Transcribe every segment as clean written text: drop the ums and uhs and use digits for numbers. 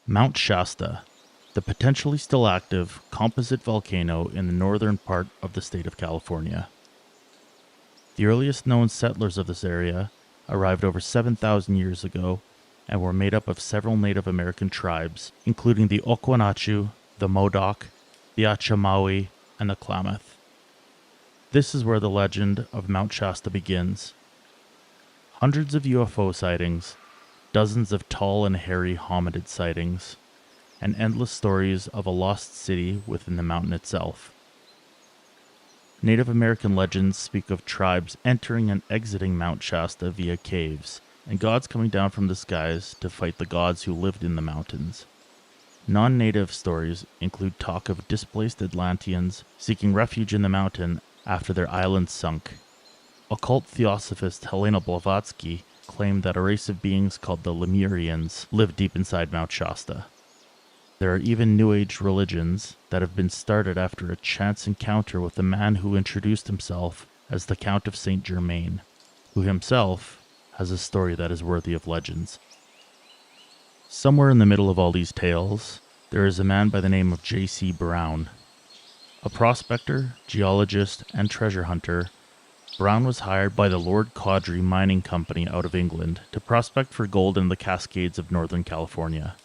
Mount Shasta, the potentially still active composite volcano in the northern part of the state of California. The earliest known settlers of this area arrived over 7,000 years ago and were made up of several Native American tribes, including the Okinachu, the Modoc, the Achamawi, and the Klamath. This is where the legend of Mount Shasta begins. Hundreds of UFO sightings, dozens of tall and hairy hominid sightings, and endless stories of a lost city within the mountain itself. Native American legends speak of tribes entering and exiting Mount Shasta via caves, and gods coming down from the skies to fight the gods who lived in the mountains. Non-native stories include talk of displaced Atlanteans seeking refuge in the mountain after their island sunk. Occult theosophist Helena Blavatsky claimed that a race of beings called the Lemurians lived deep inside Mount Shasta. There are even New Age religions that have been started after a chance encounter with a man who introduced himself as the Count of Saint Germain, who himself has a story that is worthy of legends. Somewhere in the middle of all these tales, there is a man by the name of J.C. Brown. A prospector, geologist, and treasure hunter, Brown was hired by the Lord Caudry Mining Company out of England to prospect for gold in the Cascades of Northern California.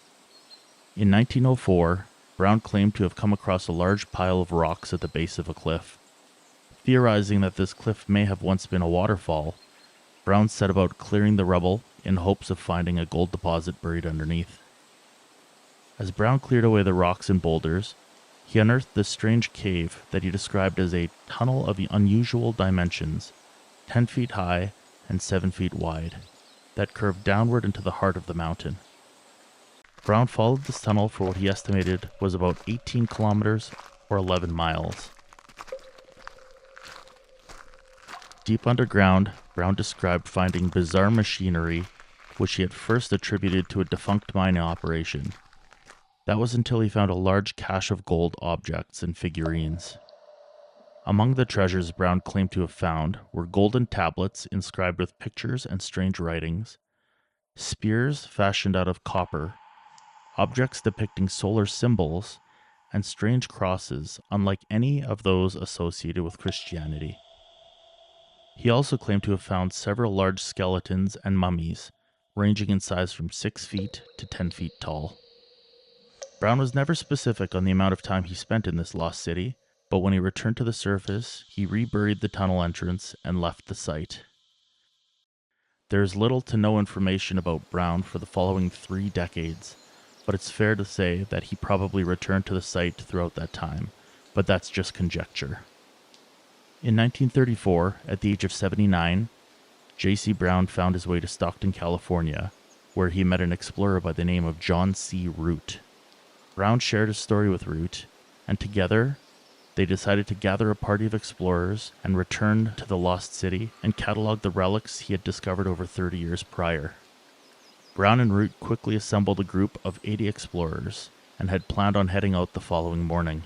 In 1904, Brown claimed to have come across a large pile of rocks at the base of a cliff. Theorizing that this cliff may have once been a waterfall, Brown set about clearing the rubble in hopes of finding a gold deposit buried underneath. As Brown cleared away the rocks and boulders, he unearthed this strange cave that he described as a tunnel of unusual dimensions, 10 feet high and 7 feet wide, that curved downward into the heart of the mountain. Brown followed this tunnel for what he estimated was about 18 kilometers or 11 miles. Deep underground, Brown described finding bizarre machinery, which he at first attributed to a defunct mining operation. That was until he found a large cache of gold objects and figurines. Among the treasures Brown claimed to have found were golden tablets inscribed with pictures and strange writings, spears fashioned out of copper, objects depicting solar symbols, and strange crosses unlike any of those associated with Christianity. He also claimed to have found several large skeletons and mummies, ranging in size from 6 feet to 10 feet tall. Brown was never specific on the amount of time he spent in this lost city, but when he returned to the surface, he reburied the tunnel entrance and left the site. There is little to no information about Brown for the following 3 decades, but it's fair to say that he probably returned to the site throughout that time, but that's just conjecture. In 1934, at the age of 79, J.C. Brown found his way to Stockton, California, where he met an explorer by the name of John C. Root. Brown shared his story with Root, and together, they decided to gather a party of explorers and return to the lost city and catalog the relics he had discovered over 30 years prior. Brown and Root quickly assembled a group of 80 explorers and had planned on heading out the following morning.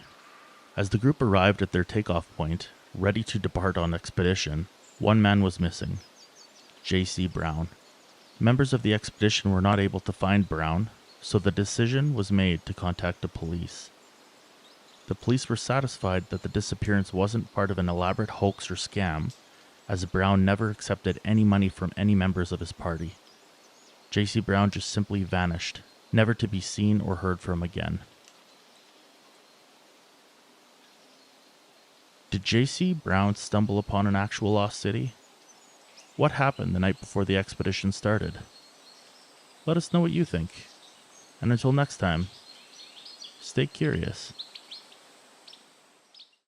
As the group arrived at their takeoff point, ready to depart on expedition, one man was missing: J.C. Brown. Members of the expedition were not able to find Brown, so the decision was made to contact the police. The police were satisfied that the disappearance wasn't part of an elaborate hoax or scam, as Brown never accepted any money from any members of his party. J.C. Brown just simply vanished, never to be seen or heard from again. Did J.C. Brown stumble upon an actual lost city? What happened the night before the expedition started? Let us know what you think. And until next time, stay curious.